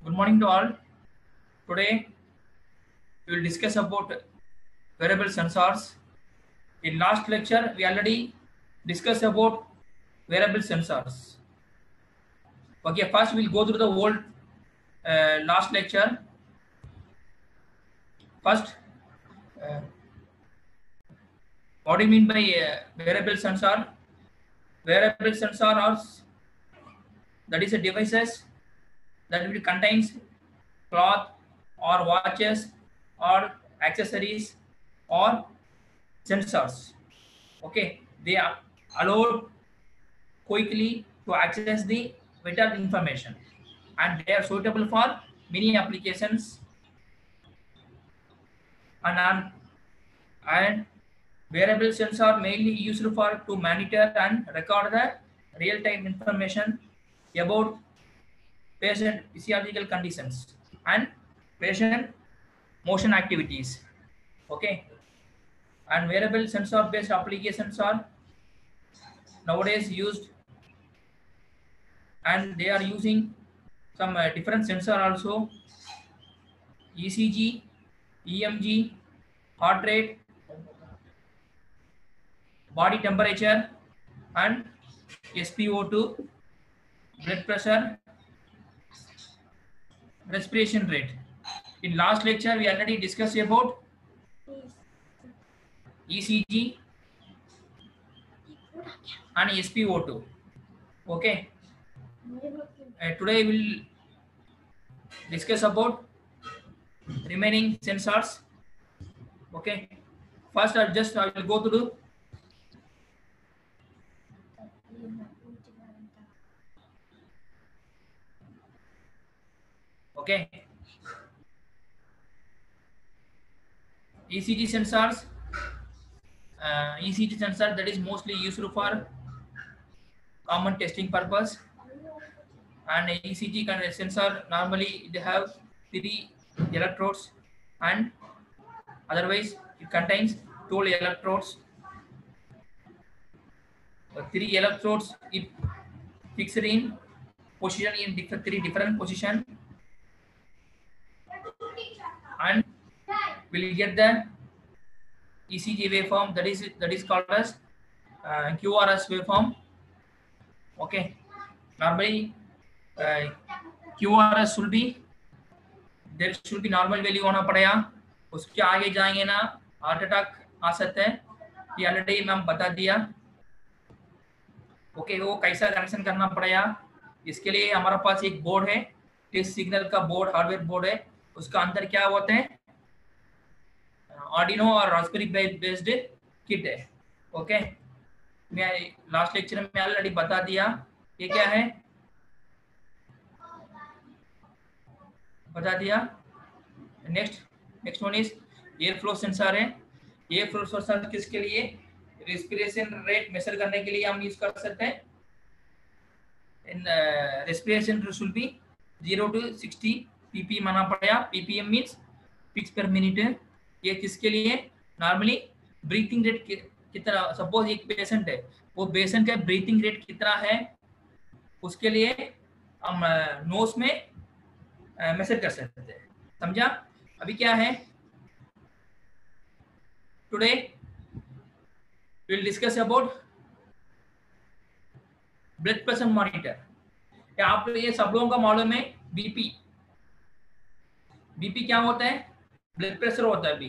Good morning to all. Today we will discuss about wearable sensors. In last lecture, we already discussed about wearable sensors. Okay, first we'll go through the whole last lecture. First, uh, what do you mean by wearable sensor? Wearable sensor are that is a devices that will contains cloth or watches or accessories or sensors. Okay, they are allowed quickly to access the vital information and they are suitable for many applications and, and wearable sensors are mainly used for to monitor and record the real-time information about patient physiological conditions and patient motion activities. Okay, and wearable sensor based applications are nowadays used and they are using some different sensor also, ECG, EMG, heart rate, body temperature and SpO2, blood pressure, respiration rate. In last lecture we already discussed about ECG and SpO2. Okay, today we will discuss about remaining sensors. Okay, first I will go through. Okay, ECG sensors. ECG sensor that is mostly used for common testing purpose, and ECG sensor normally they have 3 electrodes and otherwise it contains 12 electrodes. 3 electrodes if fixed in position in 3 different position and will get the ECG waveform that is called as QRS waveform. Okay, normally QRS should be there should be normal value होना पड़ेगा, उसके आगे जाएंगे ना heart attack आ सकते हैं, ये already ma'am बता दिया. ओके, वो कैसा कनेक्शन करना पड़ेगा इसके लिए हमारे पास एक बोर्ड है, टेस्ट सिग्नल का बोर्ड, हार्डवेयर बोर्ड है, उसका अंदर क्या होते हैं आर्डिनो और रास्पबेरी बेस्ड किट है. ओके, मैं लास्ट लेक्चर में ऑलरेडी बता दिया ये क्या है, बता दिया. Next one is air flow sensor है. एयर फ्लो सेंसर किसके लिए, रेस्पिरेशन रेट मेजर करने के लिए हम यूज कर सकते हैं. In respiration should be 0 to 60 ppm माना पड़ेगा. ppm मींस पिच पर मिनट. ये किसके लिए, नॉर्मली ब्रीथिंग रेट कितना, सपोज एक पेशेंट है, वो पेशेंट का ब्रीथिंग रेट कितना है उसके लिए हम नोज में मेजर कर सकते हैं. समझा. अभी क्या है, today we will discuss about blood pressure monitor. आप ये सब लोगों का मालूम है बीपी. बीपी क्या होता है, ब्लड प्रेशर होता है.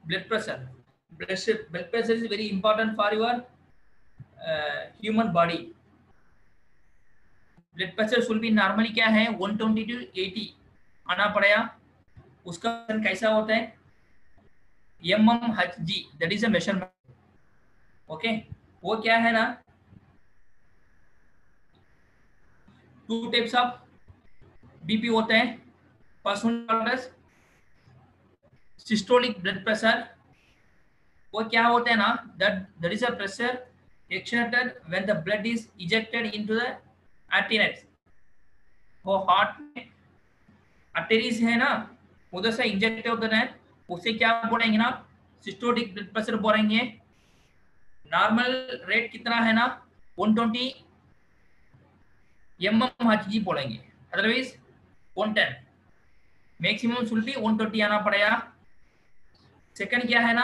Blood pressure is very important for your human body. Blood pressure should be normally क्या है 120 to 80 आना पड़ेगा. उसका कैसा होता है mmHg, that is a measurement. Okay, वो क्या है ना, 2 टाइप्स ऑफ बीपी होते हैं. First one is systolic blood pressure. वो क्या होता है ना, that is a pressure exerted when the blood is ejected into the arteries. वो हार्ट में आर्टरीज है ना, उधर से इंजेक्ट होते हैं, उससे क्या बोलेंगे ना, सिस्टोलिक ब्लड प्रेशर बोलेंगे. नॉर्मल रेट कितना है ना 120 mmHg बोलेंगे, अदरवाइज 110. मैक्सिमम शुड बी 120 आना पड़ेगा। सेकंड क्या है ना,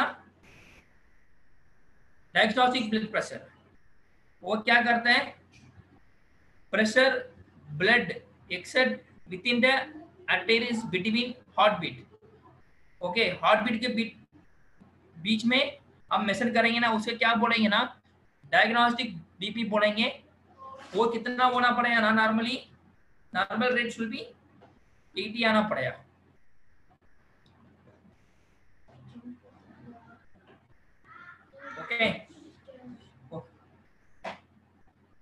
डायस्टोलिक ब्लड प्रेशर, वो क्या करते हैं, pressure blood exert within the arteries between heart beat. Okay, heart beat के बीच में हम मेजर करेंगे ना, उसे क्या बोलेंगे ना, डायग्नोस्टिक बीपी बोलेंगे। वो कितना होना पड़ेगा ना, normally normal rate should B 80 आना पड़ेगा। ओके,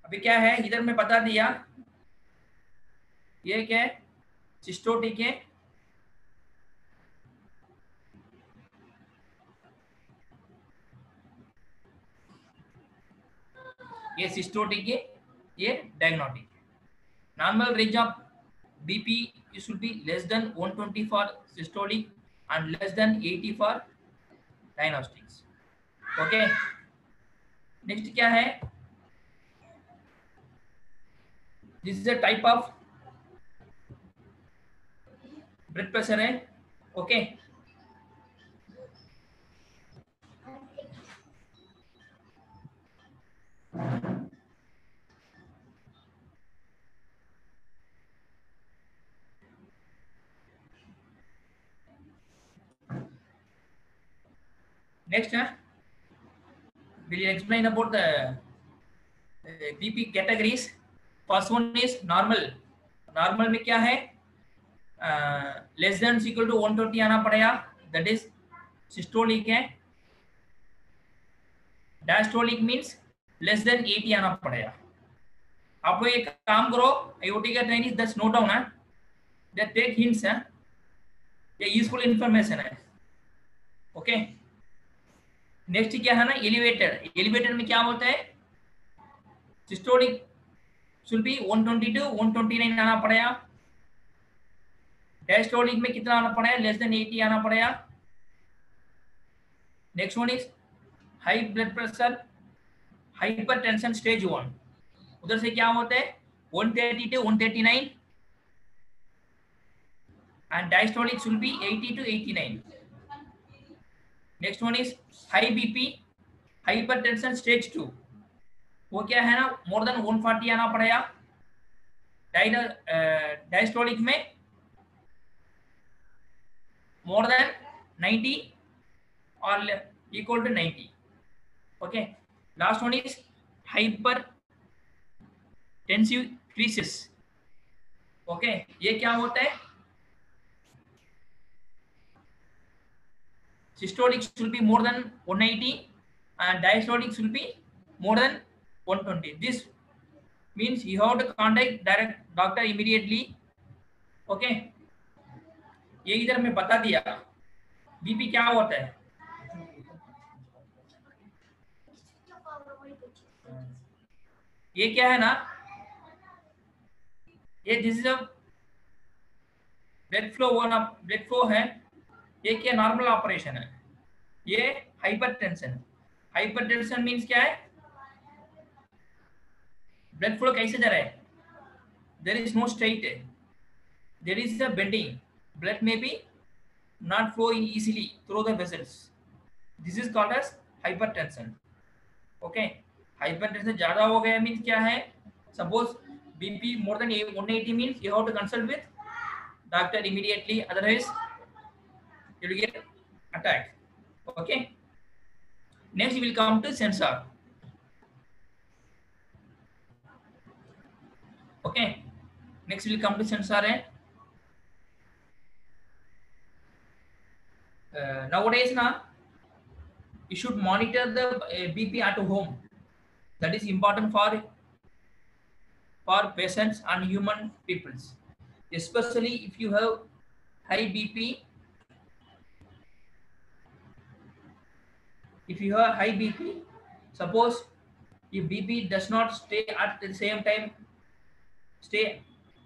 अभी क्या है इधर में बता दिया, ये क्या है, सिस्टोलिक है, ये सिस्टोलिक है, ये diagnostic. Normal range of BP should be less than 120 for systolic and less than 80 for diagnostics. Okay, next क्या है, this is a type of blood pressure है। ओके, नेक्स्ट है, will explain about the BP categories. First one is normal. Normal में क्या है, less than equal to 120 आना पड़ेगा, that is systolic है। डायस्टोलिक मींस लेस देन 80 आना पड़ेगा। आप लोग एक काम करो, आईओटी का ट्रेनिंग दस नोट डाउन है, दैट टेक हिंट्स है, ये यूजफुल इंफॉर्मेशन है। ओके, नेक्स्ट क्या है ना, एलिवेटेड। एलिवेटेड में क्या होता है, सिस्टोलिक शुड बी 120 to 129 आना पड़ेगा। डायस्टोलिक में कितना आना पड़ेगा, लेस देन 80 आना पड़ेगा। Next one is high blood pressure, hypertension stage 1, उधर से क्या होता है 130 to 139 and diastolic should be 80 to 89. Next one is high BP, hypertension stage 2, वो क्या है ना, मोर देन 140 आना पड़ेगा। डायस्टोलिक में मोर देन 90 और equal to 90। Okay, last one is hypertensive crises. Okay, ये क्या होता है, systolic should be more than 180 and diastolic should be more than 120. This means you have to contact direct doctor immediately. Okay, ये इधर मैं बता दिया BP क्या होता है। ये क्या है ना, ये this is a blood flow है, ये क्या नॉर्मल ऑपरेशन है। ये हाइपरटेंशन, हाइपरटेंशन मींस क्या है, ब्लड फ्लो कैसे जा रहा है, there is no straight, there is a bending, blood में be not flowing easily through the vessels. This is called as hypertension. Okay, hypertension ज्यादा हो गया means क्या है, suppose BP more than 180 means you have to consult with doctor immediately, otherwise you will get attack. Okay, next we will come to sensor. Okay, next we will come to sensor है। Nowadays now you should monitor the BP at home, that is important for patients and human peoples, especially if you have high BP. If you have high BP, suppose if BP does not stay at the same time,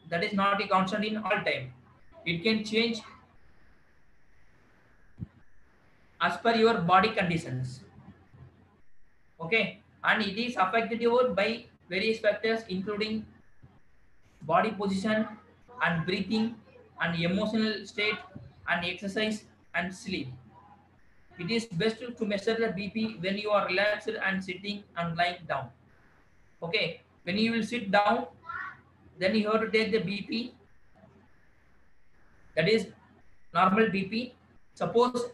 that is not a constant in all time, it can change as per your body conditions. Okay, and it is affected by various factors including body position and breathing and emotional state and exercise and sleep. It is best to measure the BP when you are relaxed and sitting and lying down. Okay, when you will sit down, then you have to take the BP, that is normal BP. Suppose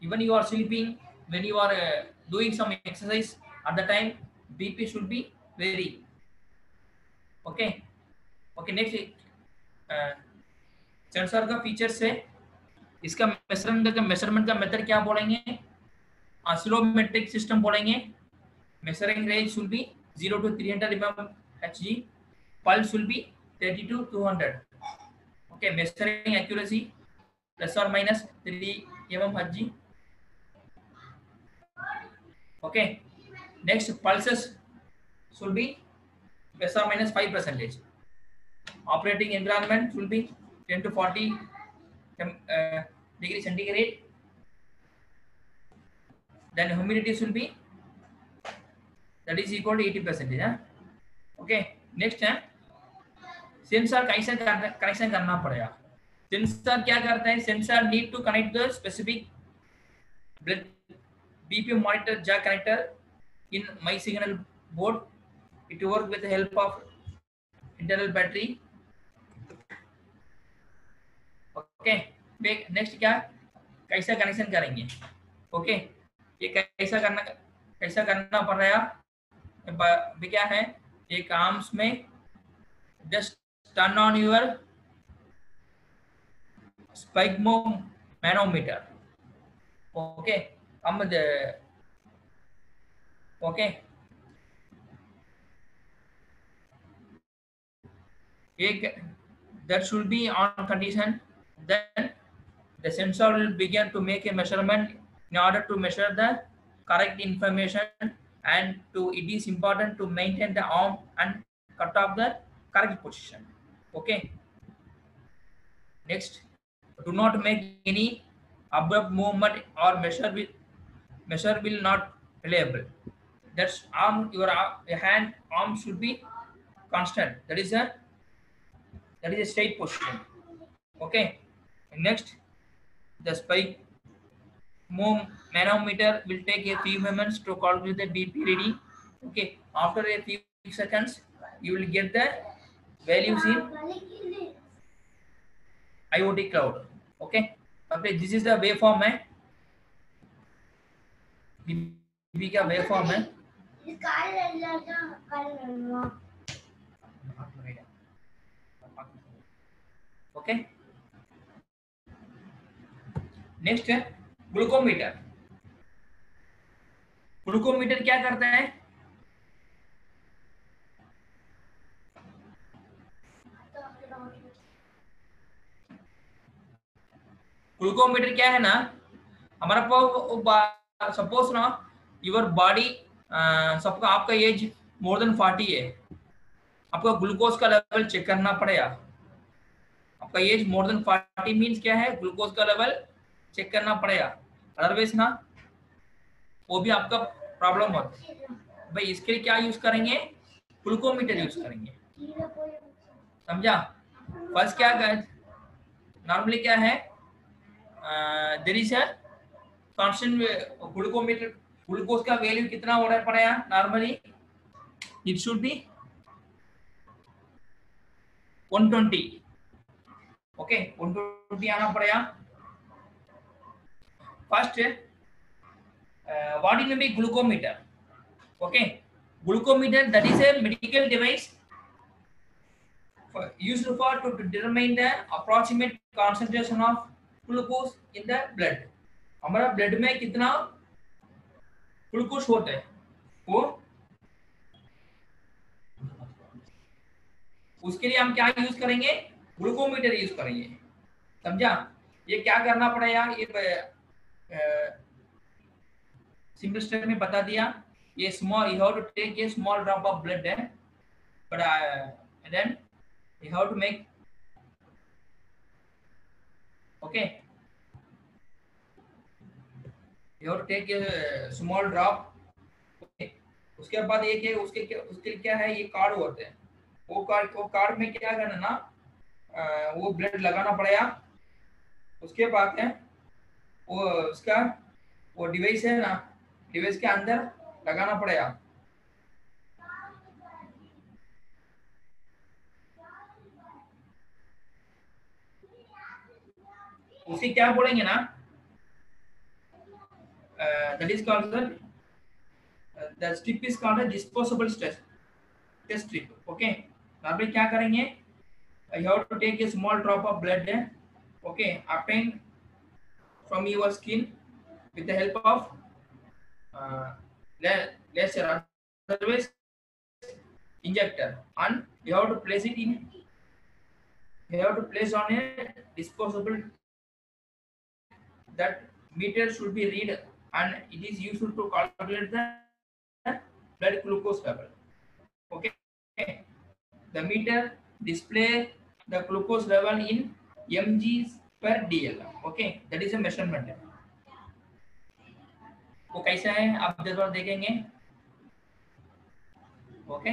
even you are sleeping, when you are doing some exercise, at the time BP should be very okay. Okay, next sensor का features है, इसका measurement का method क्या बोलेंगे, oscillometric system बोलेंगे. Measuring range should be 0 to 300 mm Hg. Pulse will be 30 to 200. Okay, measuring accuracy plus or minus 3 mm Hg. Okay, next pulses should be plus or minus 5%. Operating environment will be 10 to 40 degree centigrade. Then humidity should be that is equal to 80%. Huh? Okay, next है sensor कैसे connection करना पड़ेगा. Sensor क्या करता है, sensor need to connect the specific blood BP monitor jack connector in my signal board. It work with the help of internal battery. Okay, next क्या कैसा connection करेंगे. ओके, ये कैसा करना पड़ रहा है, क्या है, एक आर्म्स में just turn on your sphygmomanometer. Okay, okay, that should be on condition. Then the sensor will begin to make a measurement in order to measure the correct information, and it is important to maintain the arm and cut off the correct position. Okay, next, do not make any abrupt movement or measure will not reliable. That's your hand arm should be constant, that is a straight position. Okay, next, the sphygmomanometer will take a few moments to calculate the BP reading. Okay, after a few seconds you will get the values in IoT cloud. Okay, this is the waveform है, BP का waveform है. Okay, next है glucometer. Glucometer क्या करता है, glucometer क्या है ना, हमारा सपोज ना योर बॉडी, सबका आपका एज मोर देन 40 है, आपका ग्लूकोज का लेवल चेक करना पड़ेगा. आपका एज मोर देन 40 मीन्स क्या है, ग्लूकोज का लेवल चेक करना पड़ेगा, अदरवाइज ना वो भी आपका प्रॉब्लम होता है. भाई इसके लिए क्या यूज करेंगे, ग्लूकोमीटर यूज करेंगे. समझा. फर्स्ट क्या नॉर्मली क्या है, there is a constant glucometer, glucose का वैल्यू कितना हो रहा है पड़ेगा, normally it should be 120. Okay, 120 आना पड़ेगा. First what will be glucometer. Okay, glucometer, that is a medical device used for to determine the approximate concentration of glucose in the blood. हमारा blood में कितना ग्लूकोज होता है, वो उसके लिए हम क्या यूज करेंगे, ग्लूकोमीटर यूज करेंगे. समझा. ये क्या करना पड़ेगा, ये सिंपल स्टेप में बता दिया. ये small, you have to take a small drop of blood है, but and then you have to make, okay, you have to take a small drop. उसके बाद एक है उसके लिए क्या है, ये कार्ड होते हैं. वो कार्ड में क्या करना ना, वो ब्लड लगाना पड़ेगा। उसके बाद है वो उसका वो डिवाइस है ना, डिवाइस के अंदर लगाना पड़ेगा। उसी क्या बोलेंगे ना, that is called the strip is called disposable test strip. Okay, normally क्या करेंगे, you have to take a small drop of blood, okay, obtained from your skin with the help of laser, otherwise injector, and you have to place it in, you have to place on a disposable, that meter should be read, and it is used to calculate the blood glucose level. Okay, the meter display the glucose level in mg per dl. Okay, that is a measurement. वो कैसा है आप जरूर देखेंगे। Okay,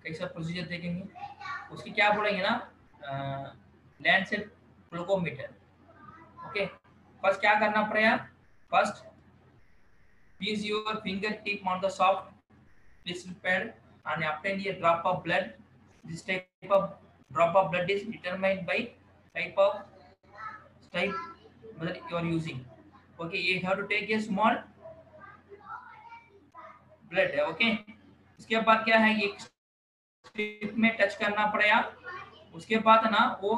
कैसा procedure देखेंगे, उसकी क्या बोलेंगे ना, लैंडसेट ग्लूकोमीटर। ओके, फर्स्ट क्या करना पड़ेगा, first place your fingertip on the soft crystal pad and obtain a drop of blood. This type of drop of blood is determined by type that you are using. Okay, you have to take a small blood है। Okay, उसके बाद क्या है, ये strip में touch करना पड़ेगा। उसके बाद ना वो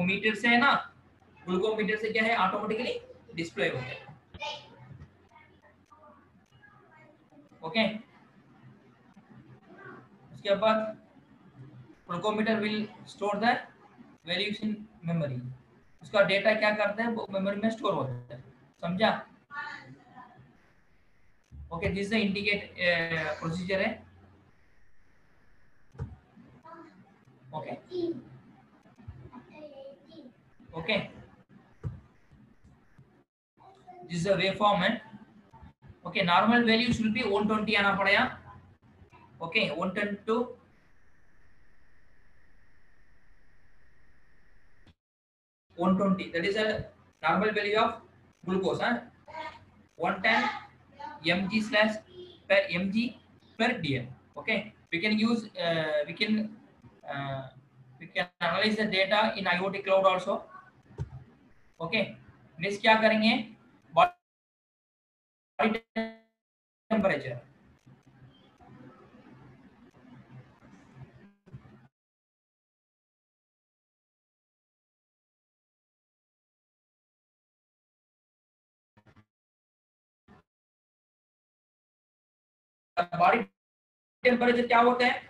मीटर से है ना, ग्लूकोमीटर से क्या है ऑटोमेटिकली डिस्प्ले होता है। ओके, उसके बाद glucometer will store the values in memory. उसका डेटा क्या करता है, वो मेमोरी में स्टोर होता है। समझा? Okay, this is the indicate procedure है। Okay okay, this is the waveform है। Okay, normal value should be 120 आना पड़ेगा। Okay, 110 to 120, that is a normal value of glucose, 110 mg slash per mg per dl. Okay, we can use we can analyze the data in IoT cloud also. Okay, next क्या करेंगे, body temperature। Body temperature क्या होता है,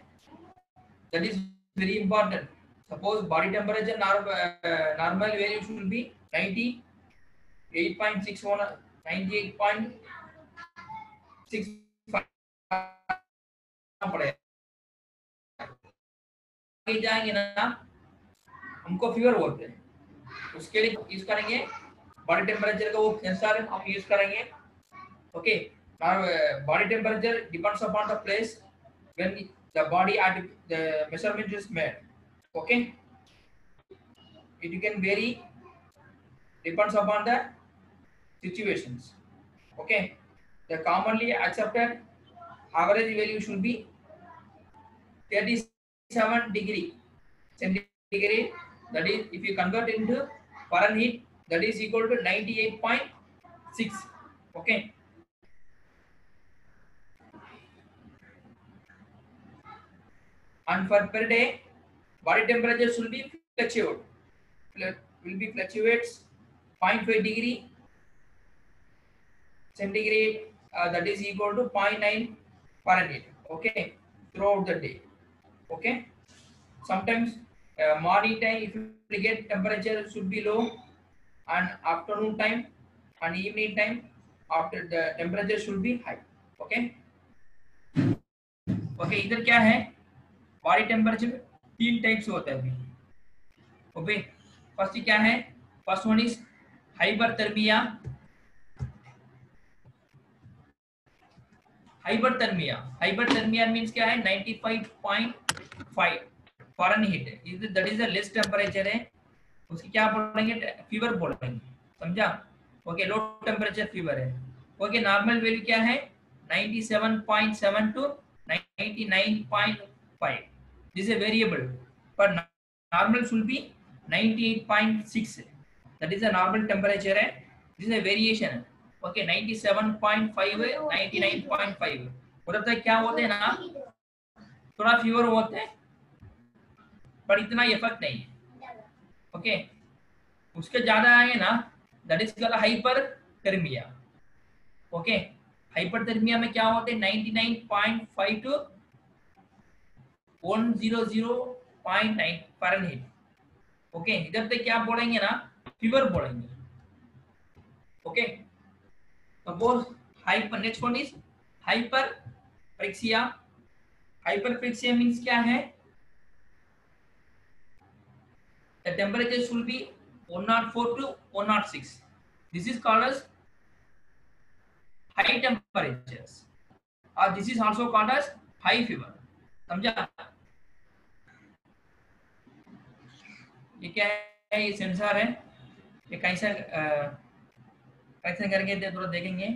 that is very important. Suppose body temperature normal value should be 98.61, 98.65 पड़ेगा। आगे जाएंगे ना, हमको फीवर होते हैं, उसके लिए यूज करेंगे बॉडी टेम्परेचर का वो सेंसर हम यूज करेंगे। Okay, body temperature depends upon the place when the body at the measurement is made. Okay, it can vary, depends upon the situations. Okay, the commonly accepted average value should be 37 degree centigrade, that is if you convert into Fahrenheit, that is equal to 98.6. Okay, and for per day body temperature should be fluctuates 0.5 degree centigrade, that is equal to 0.9 Fahrenheit. Okay, throughout the day. Okay, sometimes morning time if you get temperature should be low, and afternoon time and evening time after the temperature should be high. Okay, okay, इधर क्या है, body temperature 3 types होता है। Okay, first क्या है, first one is hyperthermia. Hyperthermia means क्या है 95.5 Fahrenheit is that is the less temperature है, उसकी क्या बोलेंगे फीवर बोलेंगे, समझा। ओके लो टेंपरेचर फीवर है। ओके नॉर्मल वैल्यू क्या है 97.7 टू 99.5, दिस इज वेरिएबल पर normal should B 98.6, that is the normal temperature है, दिस इज वेरिएशन है। ओके 97.5 है 99.5 उधर तक क्या होते हैं ना थोड़ा फीवर होते हैं पर इतना इफेक्ट नहीं है। ओके उसके ज्यादा आए ना that is called hyperthermia. Okay hyperthermia में क्या होते हैं 99.5 टू 100.9 फ़ारेनहीट। ओके इधर पे क्या बोलेंगे ना फीवर बोलेंगे। Okay suppose hyper next one is hyperpyrexia. Hyperpyrexia means क्या है the temperature should be 104 to 106, this is called as high temperatures or this is also called as high fever, समझा। ये क्या है ये सेंसर है, ये कैसा कैसे करेंगे थोड़ा देखेंगे।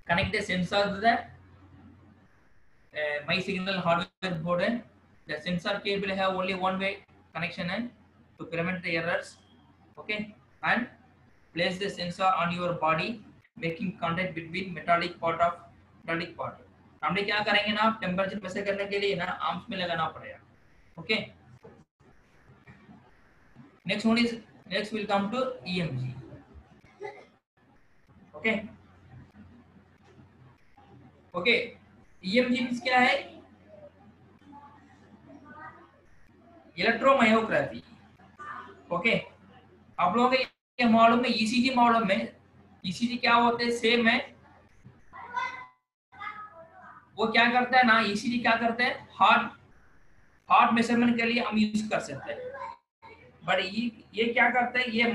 Connect the sensor to the my signal hardware board है, the sensor cable have only one way connection है to prevent the errors। okay and place the sensor on your body making contact between metallic part of metallic part। हमने क्या करेंगे ना temperature measure करने के लिए ना आर्म्स में लगाना पड़ेगा। Okay next one is next will come to EMG. Okay okay EMG means क्या है इलेक्ट्रोमायोग्राफी। ओके आप लोगों को ये मालूम है ईसीजी मालूम है, ईसीजी क्या होते हैं सेम है, वो क्या करता है ना ईसीजी क्या करते हैं हार्ट मेजरमेंट के लिए हम यूज कर सकते हैं, बट ये क्या करता है ये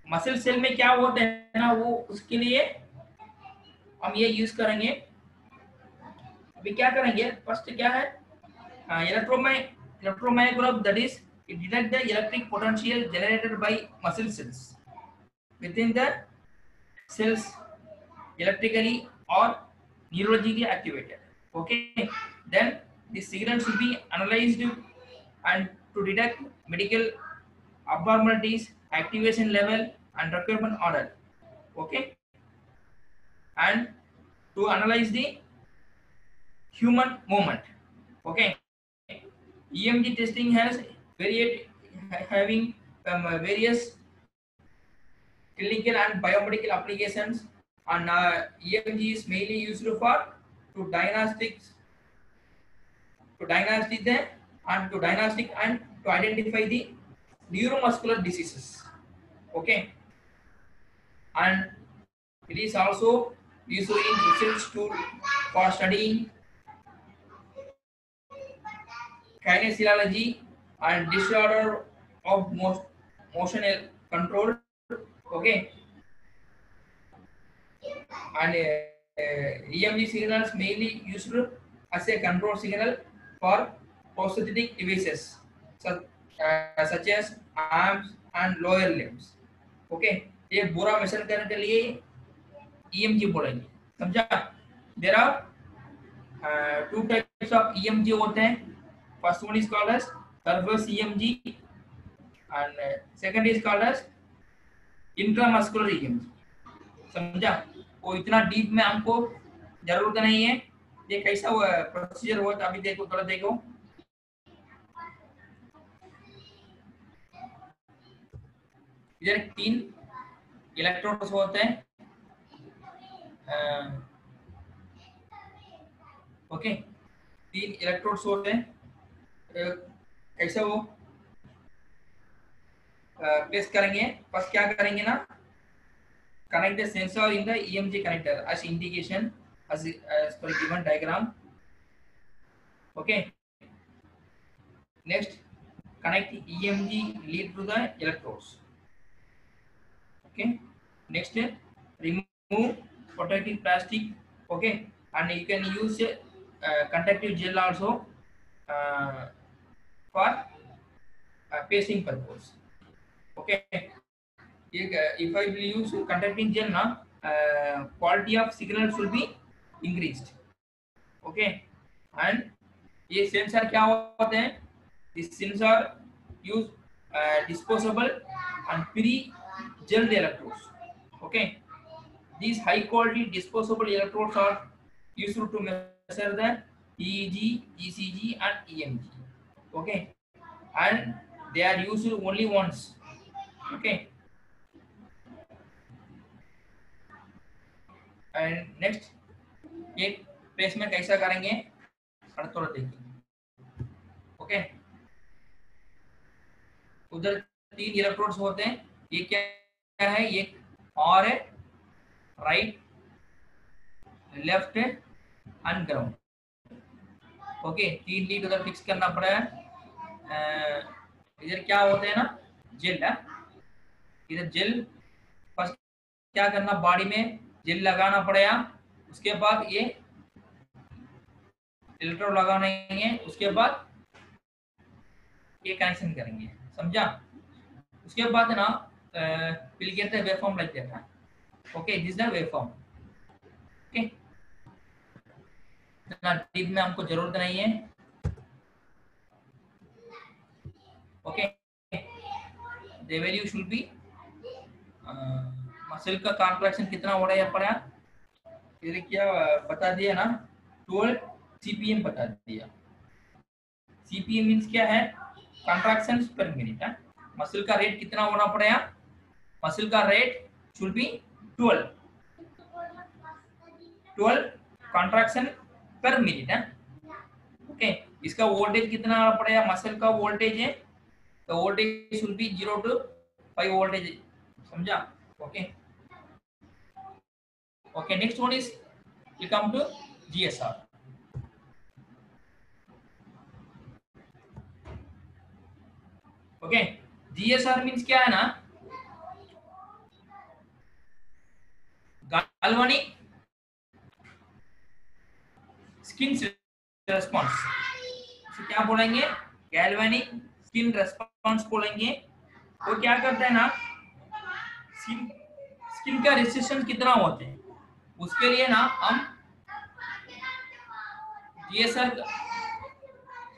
मसल सेल में क्या होता है ना वो उसके लिए हम ये यूज करेंगे। अभी क्या करेंगे फर्स्ट क्या है electromyograph that is it detect the electric potential generated by muscle cells within the cells electrically or neurologically activated। okay then the signal should be analyzed and to detect medical abnormalities activation level and requirement order। okay and to analyze the human movement। okay EMG testing has having various clinical and biomedical applications, and EMG is mainly used for to diagnostic and to identify the neuromuscular diseases। okay and it is also used in research tool for studying kinesiology and disorder of motion control। okay and EMG signals mainly used as a control signal for prosthetic devices such as arms and lower limbs। okay ये पूरा major करने के लिए EMG बोलेंगे, समझा। There are two types of EMG होते हैं, first one is called as surface EMG and second is called as intramuscular EMG, समझा। वो इतना डीप में हमको जरूरत नहीं है, ये कैसा प्रोसीजर हुआ था अभी देखो थोड़ा देखो। इधर 3 इलेक्ट्रोड्स होते हैं। ओके 3 इलेक्ट्रोड्स होते हैं, कैसे वो प्लेस करेंगे। फर्स्ट क्या करेंगे ना connect the sensor in the EMG connector as indication as per given diagram। okay next connect EMG lead to the electrodes। okay Next, remove protective plastic. Okay, and you can use conductive gel also for pasting purpose. Okay, if I will use conducting gel na, quality of signals will be increased. Okay, and ये sensor क्या होते हैं? This sensor use disposable and pre-gelled electrodes. Okay, these high quality disposable electrodes are used to measure the EEG, ECG and EMG. Okay, and they are used only once. Okay, and next ये placement कैसा करेंगे थोड़ा देखिए. Okay, उधर 3 electrodes होते हैं. ये क्या है? ये और है, right, left and ground. Okay, 3 lead उधर फिक्स करना पड़ा है. इधर क्या होते हैं ना, जेल है. इधर जेल फर्स्ट क्या करना, बॉडी में जेल लगाना पड़ेगा. उसके बाद ये इलेक्ट्रोड लगाना है. उसके बाद ये कनेक्शन करेंगे. समझा? उसके बाद ना we'll get the waveform like that. Okay, this is the waveform. Okay, इतना डीप में हमको जरूरत नहीं है. Okay, the value should be muscle का कॉन्ट्रैक्शन कितना हो रहा है पड़ा. फिर क्या बता दिया ना, 12 CPM बता दिया. CPM मींस क्या है? कॉन्ट्रैक्शंस पर मिनट है. मसल का रेट कितना होना पड़ेगा? मसल का rate should be 12 contraction per minute है. ओके, इसका वोल्टेज कितना आना पड़ेगा? मसल का वोल्टेज है तो voltage should be 0 to 5 voltage. समझा? Okay, okay. Next one is we come to GSR. Okay, GSR means क्या है ना, galvanic skin response. तो क्या बोलेंगे? galvanic skin response बोलेंगे. वो क्या करता है ना, स्किन का रेजिस्टेंस कितना होते हैं उसके लिए ना हम GSR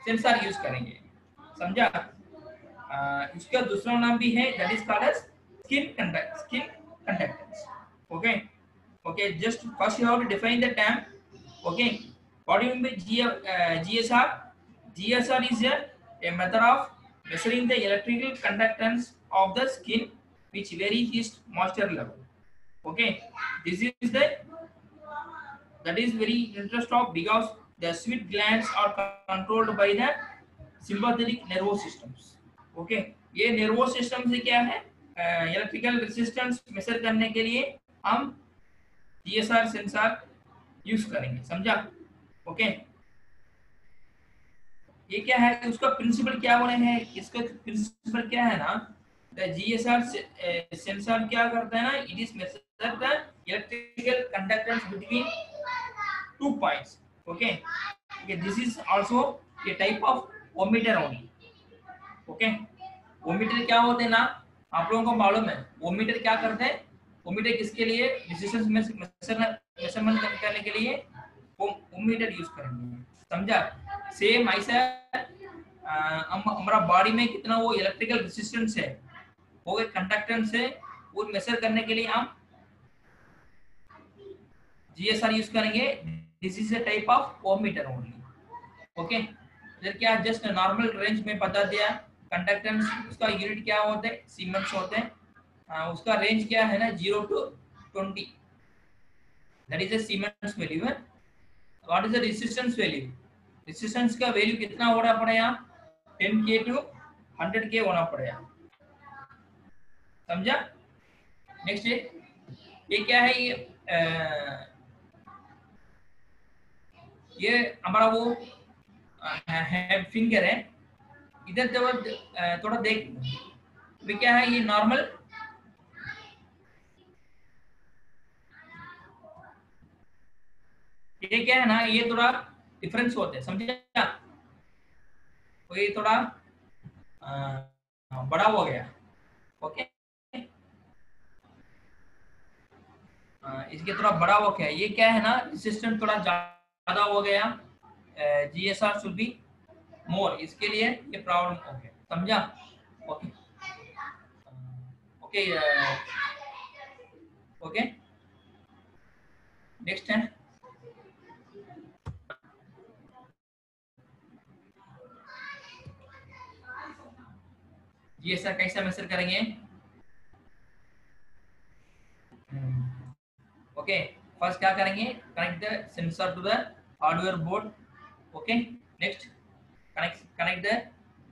सेंसर यूज करेंगे. समझा? इसका दूसरा नाम भी है, that is called as skin conductance. Okay, okay, just first you have to define the term. Okay, what do you mean by GSR? GSR is a method of measuring the electrical conductance of the skin which varies its moisture level. Okay, this is that is very interesting because the sweat glands are controlled by the sympathetic nervous systems. Okay, ये nervous system से क्या है, electrical resistance measure करने के लिए हम GSR sensor use करेंगे. समझा? ओके, ये क्या है, उसका प्रिंसिपल क्या बोले हैं? इसका प्रिंसिपल क्या है ना, द GSR सेंसर क्या करता है ना, it is measure the electrical conductance between 2 points. Okay, this is also a type of ohmmeter only. Okay, ohmmeter क्या होते हैं ना, आप लोगों को मालूम है. ओमीटर क्या करते हैं? ओमीटर किसके लिए? रेजिस्टेंस मेजरमेंट करने के लिए वो ओमीटर यूज करेंगे. समझा? सेम ऐसा हमारा बॉडी में कितना वो इलेक्ट्रिकल रेजिस्टेंस है, वो एक कंडक्टेंस है, वो मेजर करने के लिए हम GSR यूज करेंगे. This is a type of ohmmeter only. Okay, फिर क्या जस्ट नॉर्मल रेंज में बता दिया. कंडक्टेंस उसका यूनिट क्या होता है? सीमेंस होते हैं. उसका रेंज क्या है ना, 0 to 20. That is a siemens value. What is the resistance value? Resistance का वैल्यू कितना होना पड़ेगा? 10K to 100K होना पड़ेगा. समझा? नेक्स्ट ये क्या है, ये हमारा वो है फिंगर है. इधर थोड़ा देख, क्या है ये नॉर्मल ये क्या है ना, ये थोड़ा डिफरेंस होते हैं, समझे क्या? तो ये थोड़ा बड़ा हो गया। ओके, इसके थोड़ा बड़ा हो गया, ये क्या है ना, रेजिस्टेंस थोड़ा ज्यादा हो गया, जीएसआर शुड बी मोर, इसके लिए ये प्रॉब्लम हो गया, समझा? ओके ओके ओके, नेक्स्ट है जीएसआर कैसे मेजर करेंगे? ओके, फर्स्ट क्या करेंगे, connect the sensor to the hardware board. Okay, next connect the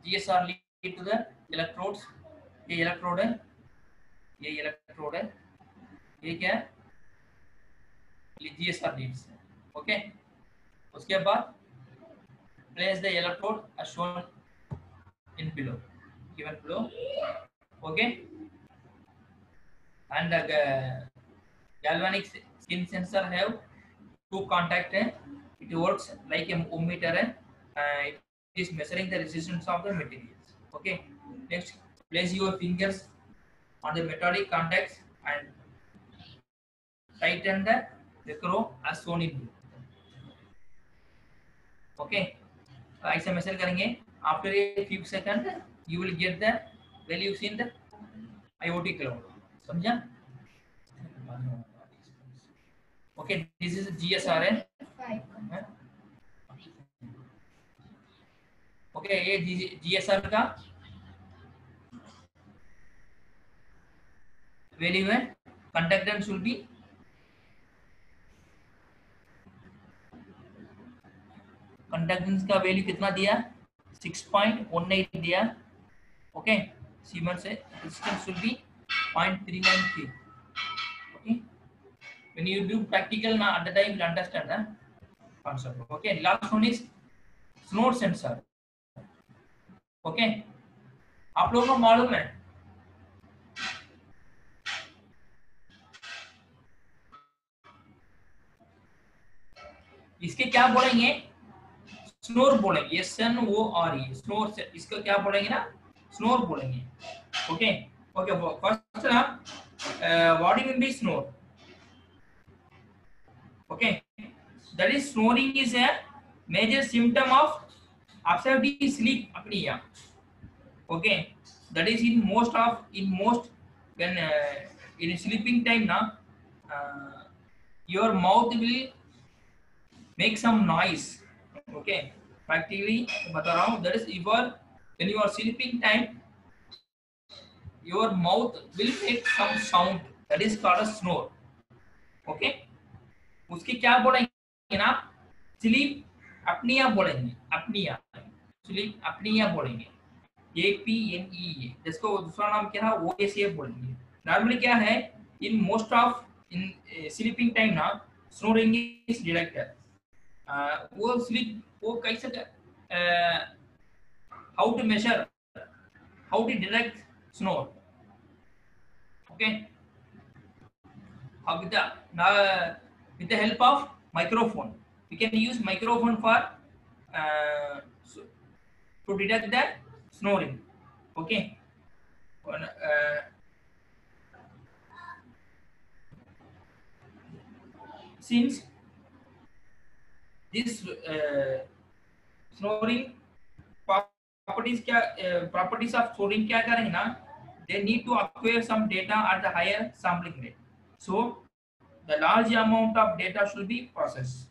GSR lead to the electrodes. ये इलेक्ट्रोड है, ये इलेक्ट्रोड है, ये क्या है, जीएसआर लीड्स। ओके, उसके बाद place the electrode as shown in below, given below. Okay, and the galvanic skin sensor have two contact, it works like a ohmmeter, it is measuring the resistance of the materials. Okay, next place your fingers on the metallic contacts and tighten the velcro as shown in blue. Okay, ऐसे major करेंगे, after a few second you will get the values in the IoT cloud, समझा? Okay, this is GSR है। Okay, ये GSR का value है, conductance will be, conductance का value कितना दिया, 6.18 दिया। ओके, सीमेंस से resistance will be 0.393। Okay, when you do practical na at the time you understand the concept. Okay, last one is snore sensor. Okay, आप लोगों को मालूम है इसके क्या बोलेंगे, स्नोर बोलेंगे, SNORE, स्नोर से इसका क्या बोलेंगे ना, स्नोर बोलेंगे। ओके ओके, फर्स्ट ना what do you mean by snore? Okay, that is snoring is a major symptom of obstructive sleep apnea. Okay, that is in most when in sleeping time na, your mouth will make some noise. Okay, practically बता रहा हूँ, that is when you are sleeping time your mouth will make some sound, that is called a snore. Okay, उसकी क्या बोलेंगे ना, sleep अपनिया बोलेंगे, अपनिया, sleep अपनिया बोलेंगे, APNEA, जिसको दूसरा नाम क्या है OSA बोलेंगे। नॉर्मली क्या है, in most of in sleeping time ना स्नोरिंग इज डिटेक्टेड। वो स्लीप वो कैसे, how to measure, how to detect snore? Okay, with the help of microphone, we can use microphone for to detect the snoring. Okay, since this snoring properties क्या properties of snoring क्या करेंगे ना, they need to acquire some data at the higher sampling rate, so the large amount of data should be processed.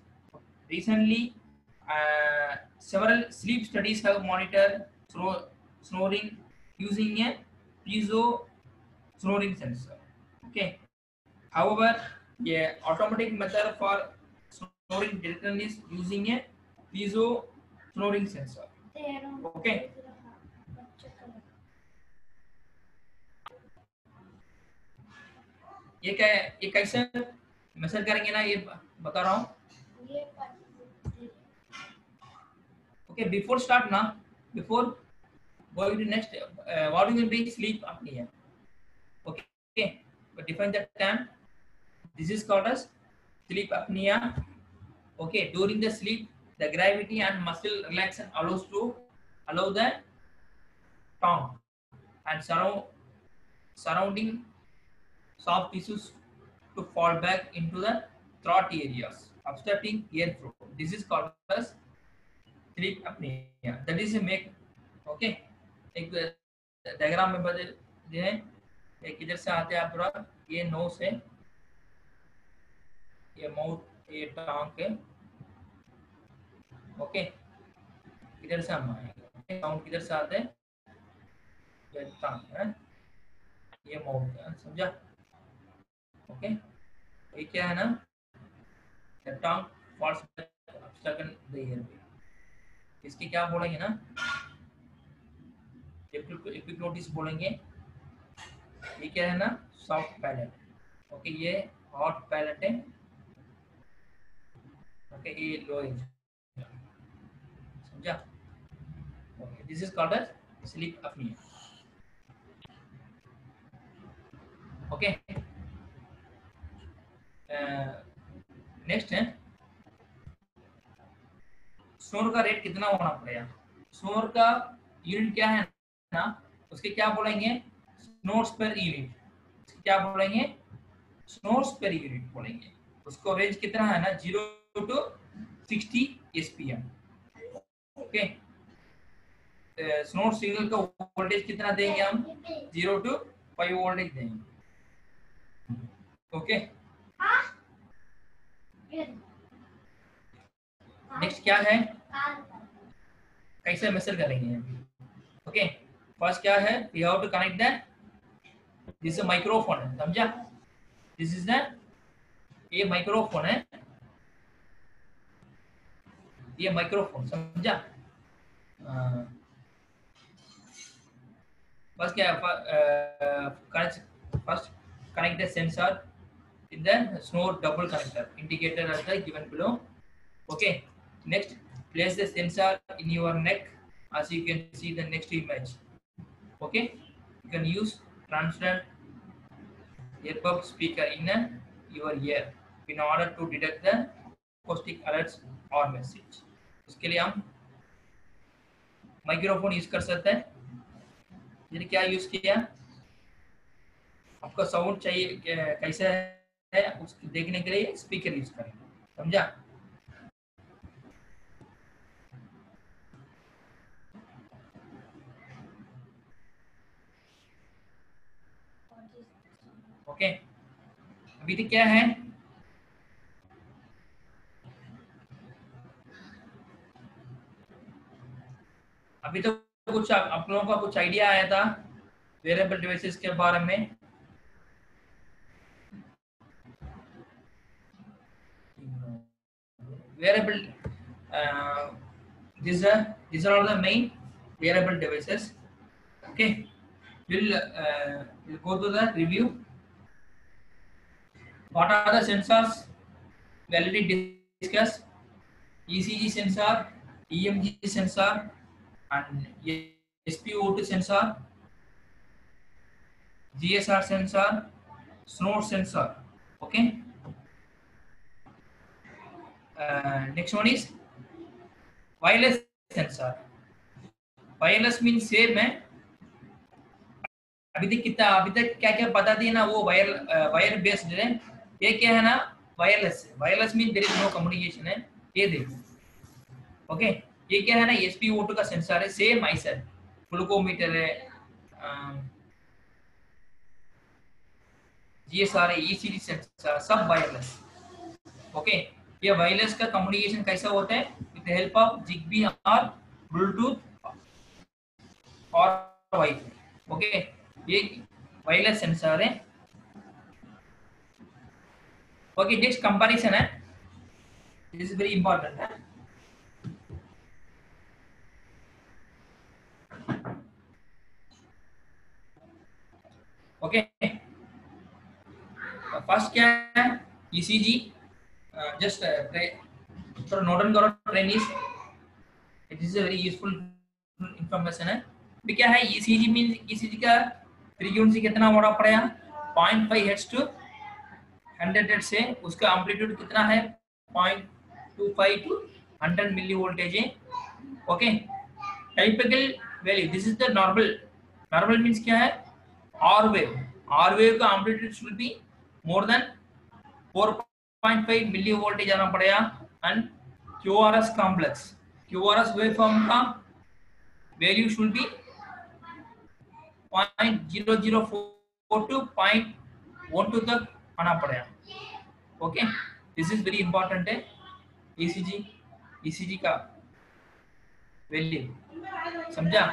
Recently, several sleep studies have monitored snoring using a piezo snoring sensor. Okay. However, a automatic method for snoring detection is using a piezo snoring sensor. Okay. ये क्या, ये कैसे measure करेंगे ना, ये बता रहा हूँ। Okay, before start na, before going to next, what do you mean by sleep apnea? Okay, but define the term. This is called as sleep apnea. Okay, during the sleep, the gravity and muscle relaxation allow the tongue and surrounding soft tissues to fall back into the throat areas, obstructing airflow. This is called as sleep apnea. That is a make. Okay, एक diagram में बदल दिए हैं। एक इधर से आते हैं आप पूरा, ये नोज है, ये माउथ, ये टांग है। ओके, इधर से हम आएंगे, साउंड किधर से आते हैं, ये टांग है, ये माउथ है, समझा? ओके, ये क्या है ना, the tongue falls back obstructing the airway. इसकी क्या बोलेंगे ना, एपिग्लोटिस बोलेंगे। ये क्या है ना, सॉफ्ट पैलेट। ओके, ये हॉट पैलेट है। ओके, ये लोएज, समझा? Okay, this is called as sleep apnea. Okay, next है स्नोर का रेट कितना होना पड़ेगा। स्नोर का यूनिट क्या है ना, उसके क्या बोलेंगे, स्नोर्स पर यूनिट। क्या बोलेंगे, स्नोर्स पर यूनिट बोलेंगे। उसको रेंज कितना है ना, 0 to 60 SPM। Okay, snore signal का वोल्टेज कितना देंगे हम, 0 to 5 वोल्टेज देंगे। ओके, नेक्स्ट क्या है, कैसे मेजर करेंगे। ओके, फर्स्ट क्या है, we have to connect the, this is microphone है, समझा? दिस इज द, ये माइक्रोफोन है, ये माइक्रोफोन, समझा? फर्स्ट क्या है, first connect the sensor in the snore double connector indicator as the given below. Okay, next place the sensor in your neck as you can see the next image. Okay, you can use transparent earbud speaker in your ear in order to detect the acoustic alerts or message. उसके लिए हम microphone use कर सकते हैं। ये क्या use किया, आपका साउंड चाहिए कैसा है उसको देखने के लिए स्पीकर यूज करें, समझा? ओके, अभी तक क्या है, अभी तो कुछ आप लोगों का कुछ आइडिया आया था वेरिएबल डिवाइसेस के बारे में। Wearable, these are all the main wearable devices. Okay, we'll go to the review. What are the sensors we already discussed? ECG sensor, EMG sensor, and SpO2 sensor, GSR sensor, snore sensor. Okay, next one is wireless sensor. Wireless means same है। अभी तक क्या क्या बता दिया ना, वो wire based है। ये क्या है ना, वायरलेस है। Wireless mean there is no communication है। ये देखो, ओके, ये क्या है ना, SpO2 का सेंसर है, सेम ऐसा ग्लूकोमीटर है, GSR है, ECG सेंसर, सब वायरलेस। ओके, ये वायरलेस का कम्युनिकेशन कैसा होता है, with the help of Zigbee और ब्लूटूथ और वाईफाई। ओके, ये वायरलेस सेंसर है। ओके, नेक्स्ट कंपैरिजन है, दिस इज वेरी इंपॉर्टेंट है। ओके, फर्स्ट क्या है, ECG, जस्ट थोड़ा नोट डाउन करो training, it is a very useful information है। भी क्या है, ECG मीन ECG का फ्रीक्वेंसी कितना होना पड़ेगा, 0.5 Hz to 100 Hz से, उसका एम्पलीट्यूड कितना है, 0.5 25 to 100 millivoltage है. Okay, typical value, this is the normal means क्या है, R wave का amplitude should be more than 4.5 millivoltage आना पड़ेगा. And QRS complex, QRS waveform का value should be 0.004 to 0.12 तक आना पड़ेगा. Okay, this is very important है. ईसीजी का वैल्यू समझा.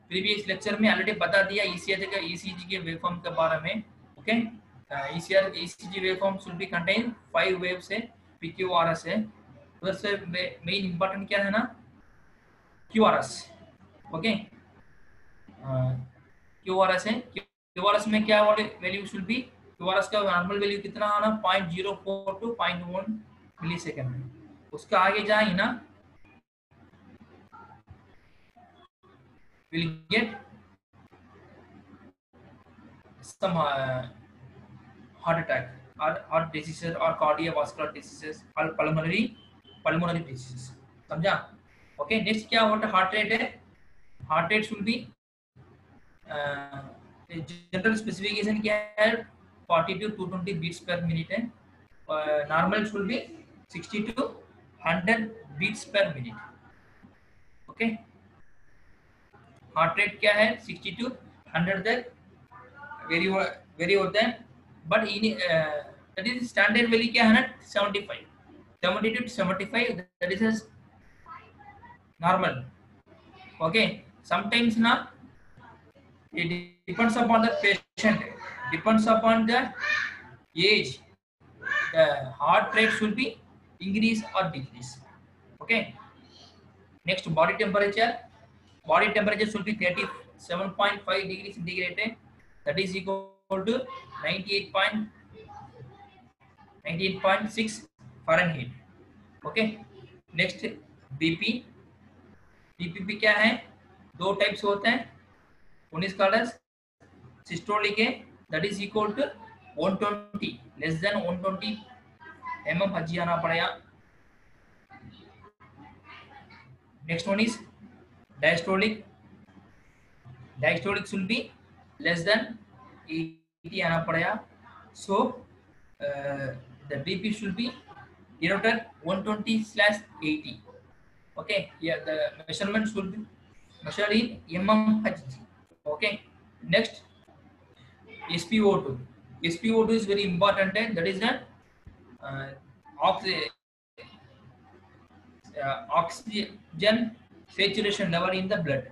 प्रीवियस लेक्चर में ऑलरेडी बता दिया ईसीजी के वेवफॉर्म के बारे में. Okay, ECG waveform should be contain 5 waves है, पीक्यूआरएस है. उधर से मेन इंपॉर्टेंट क्या है ना, क्यूआरएस. ओके, क्यूआरएस है. क्यूआरएस में क्या वैल्यू शुड बी, क्यूआरएस का नॉर्मल वैल्यू कितना आना, 0.04 टू 0.1 मिलीसेकंड में. उसका आगे जाए ना, will get some heart attack or heart diseases or cardiovascular diseases or pulmonary diseases. समझा. ओके, नेक्स्ट क्या होता है, हार्ट रेट है. Heart rate should be, general specification क्या है, 40 to 220 बीट्स पर मिनट है. Normal should be 60 to 100 beats per minute. Okay, heart rate क्या है, 60 to 100 तक वेरी होता है. But that is standard value क्या है ना, 70 to 75, that is normal. Okay, sometimes ना, it depends upon the patient, depends upon the age, the heart rate should be increase or decrease. Okay, next, body temperature should be 37.5 degrees centigrade, that is equal to 98.6 Fahrenheit. Okay, next, BP क्या है, 2 types होते हैं. One is called as systolic, that is equal to 120, less than 120 mmHg आना पड़ेगा. Next one is diastolic should be less than 80 आना पड़ेगा. So the BP should be denoted 120/80. Okay, yeah, the measurement should be measured in mmHg. Okay, next, SpO2 is very important, that is the oxygen saturation level in the blood.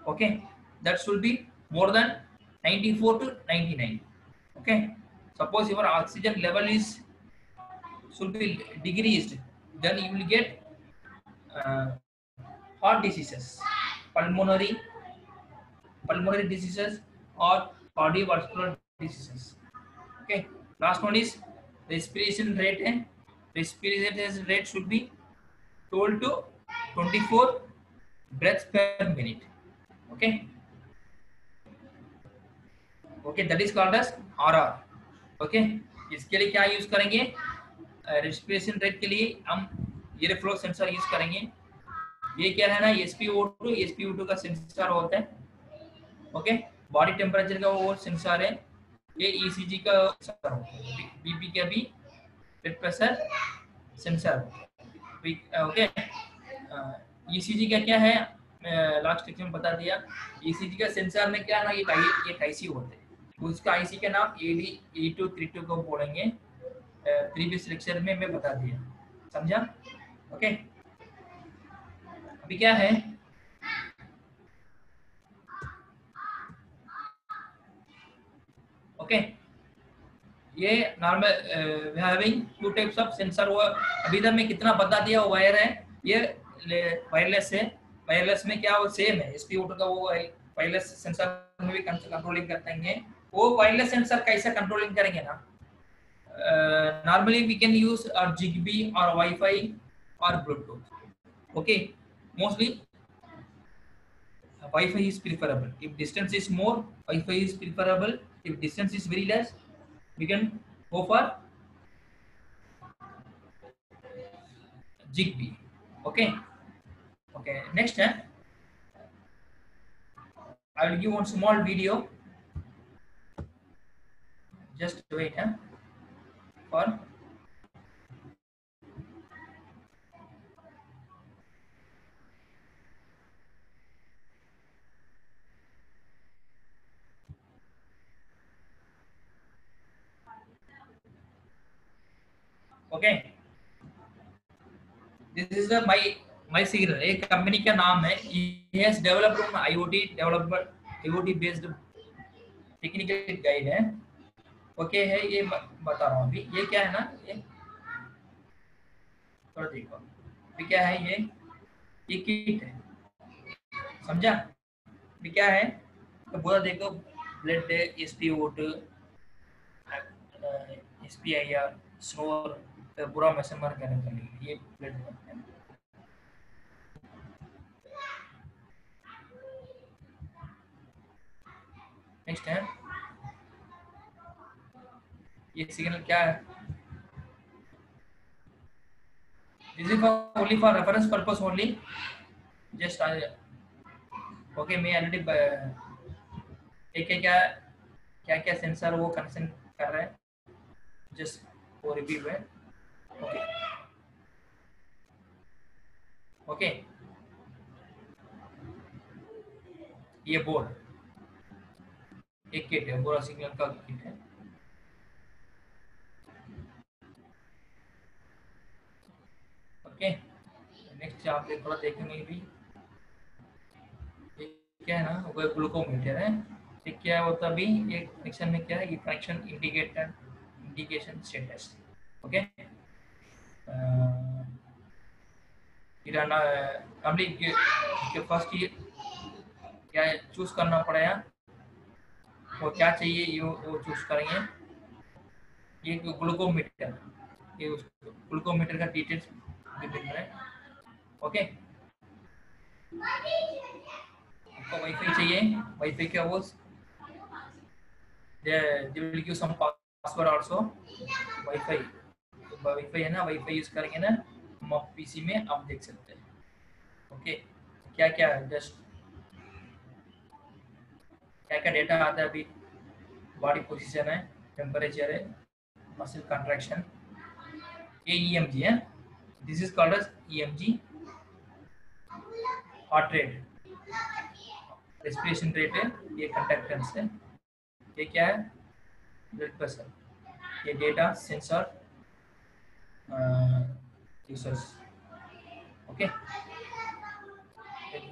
Okay, that should be more than 94 to 99. Okay, suppose your oxygen level should be decreased, then you will get heart diseases, pulmonary diseases or cardiovascular diseases. Okay, last one is respiration rate. Respiration rate should be 12 to 24 breaths per minute. Okay, that is called as RR. Okay, इसके लिए क्या use करेंगे, respiration rate के लिए हम air flow sensor use करेंगे. ये क्या है ना, SpO2 का सेंसर होता है. ओके, बॉडी टेम्परेचर का वो सेंसर है. ये ईसीजी का सेंसर होता है. बीपी का भी blood pressure sensor. Okay, ECG का क्या है, लास्ट लेक्चर में बता दिया. ईसीजी का सेंसर में क्या है ना, ये टाइसी होते हैं. उसका आईसी का नाम AD8232 को बोलेंगे. प्रीवियस लेक्चर में मैं बता दिया. समझा. ओके, अभी क्या है, ओके, ये normal having 2 types of sensor. वो अभी तक मैं कितना बता दिया, वो वायर है, ये वायरलेस है. वायरलेस में क्या वो सेम है, SpO2 का वो वायरलेस सेंसर में भी कंट्रोलिंग करते हैं. वो वायरलेस सेंसर कैसे कंट्रोलिंग करेंगे ना, normally we can use Zigbee or Wi-Fi or Bluetooth. Okay, mostly Wi-Fi is preferable. If distance is more, Wi-Fi is preferable. If distance is very less, we can go for ZigBee. Okay. Okay. Next, I will give one small video. Just wait for. Okay. This is my signal. एक company का नाम है. He has developed IoT based technical guide है. Okay है, ये बता रहा हूँ अभी. ये क्या है ना, ये थोड़ा देखो. अभी क्या है ये किट है, समझा. अभी क्या है तो पूरा देखो. ब्लड, SpO2, SPIR, स्नोर, पूरा मेजरमेंट करने के लिए ये ब्लड है. नेक्स्ट है, ये सिग्नल क्या है. This is only for reference purpose only. Just okay. मैं ऑलरेडी क्या क्या सेंसर वो कनेक्शन कर रहे हैं, जस्ट वो रिव्यू है. ओके. ओके. ये बोर्ड एक किट है, पूरा सिग्नल का किट है. ओके. नेक्स्ट आप थोड़ा देखेंगे भी. क्या है ना, वो ग्लूकोमीटर है. ठीक, क्या होता अभी ये कनेक्शन में क्या है, ये connection indication status. Okay. First ये क्या चूज करना पड़ेगा, वो क्या चाहिए ये वो चूज करेंगे. ये ग्लूकोमीटर, ये ग्लूकोमीटर का डिटेल्स है. ओके. आपको वाईफाई चाहिए, वाईफाई का वो they will give some password also. Wifi है ना, वाईफाई यूज करेंगे ना हम पीसी में, आप देख सकते हैं. ओके. क्या क्या है, जस्ट क्या क्या डेटा आता है अभी. बॉडी पोजीशन है, टेम्परेचर है, मसल कंट्रैक्शन. ये EMG है. This is called as EMG. Heart rate, respiration rate है, ये कंडक्टेंस है. ये क्या है, ब्लड प्रेशर. ये data sensor users. Okay.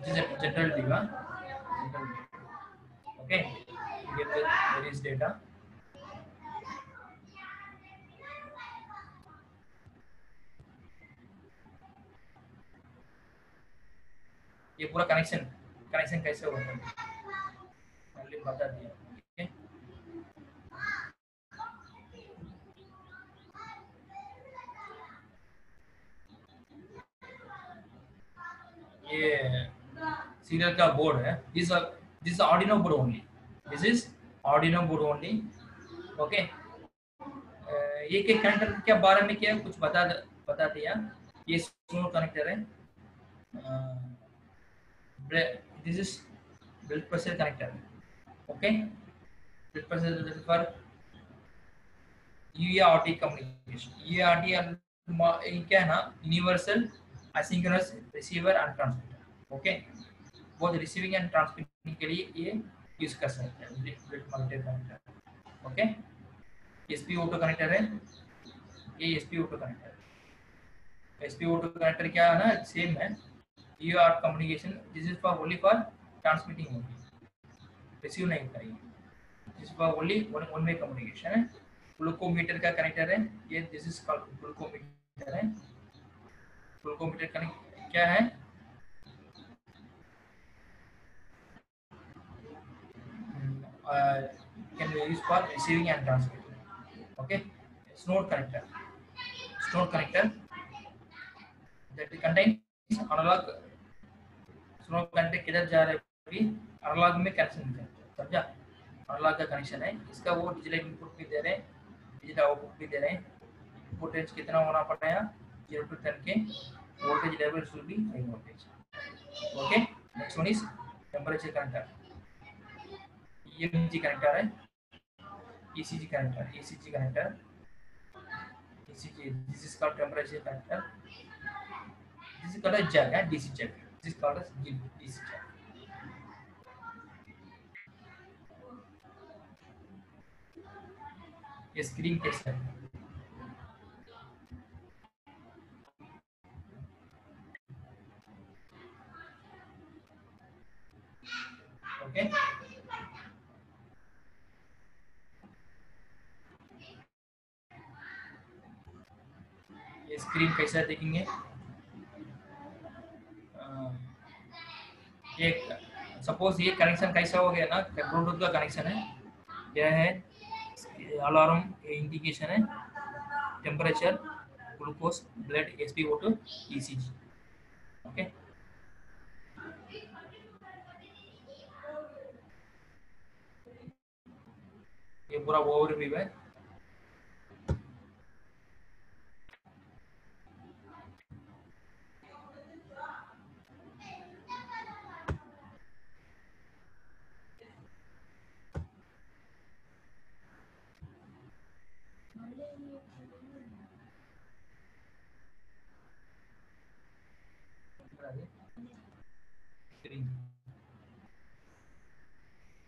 General data. Okay. ये there is data. ये पूरा कनेक्शन कैसे होगा पहले बता दिया. ओके. ये सीरियल का बोर्ड है. This Arduino board only. This is Arduino board only. Okay. ये के कनेक्टर के बारे में क्या कुछ बता दिया. ये स्नोर कनेक्टर है. This is blood pressure connector. Okay. Blood pressure for UART communication. UART क्या है ना, universal asynchronous receiver and transmitter. Okay. वो रिसीविंग एंड ट्रांसमिटिंग के लिए ये यूज कर सकते हैं blood monitor connector. Okay. SpO2 connector है. ये SpO2 कनेक्टर. SpO2 कनेक्टर क्या है ना, सेम है. UART communication. This is for only for transmitting only, receive नहीं करेंगे. This for only one way communication है. ग्लूकोमीटर का कनेक्टर है ये. दिस इज कॉल्ड ग्लूकोमीटर है. ग्लूकोमीटर कनेक्ट क्या है, can be used for receiving and transmitting. Okay. Snort connector that contains analog. snort connector किधर जा रहा है, अभी एनालॉग में कनेक्शन है, समझा. एनालॉग का कनेक्शन है इसका. वो डिजिटल इनपुट भी दे रहे हैं, डिजिटल आउटपुट भी दे रहे हैं. इनपुट रेंज कितना होना पड़ेगा, 0 to 10 के voltage level should be high voltage. Okay, next one is temperature connector. EMG connector है, ECG connector, ECG connector, ECG. This is called temperature connector. This is called a jack, DC jack. This is called as DC jack. ये screen कैसा है? Okay. ये screen कैसा है देखेंगे? ये suppose ये कनेक्शन कैसा हो गया ना, ब्लूटूथ का कनेक्शन है, यह है अलार्म इंडिकेशन है, temperature, glucose, blood, SpO2, ECG. Okay, ये पूरा ओवरव्यू है.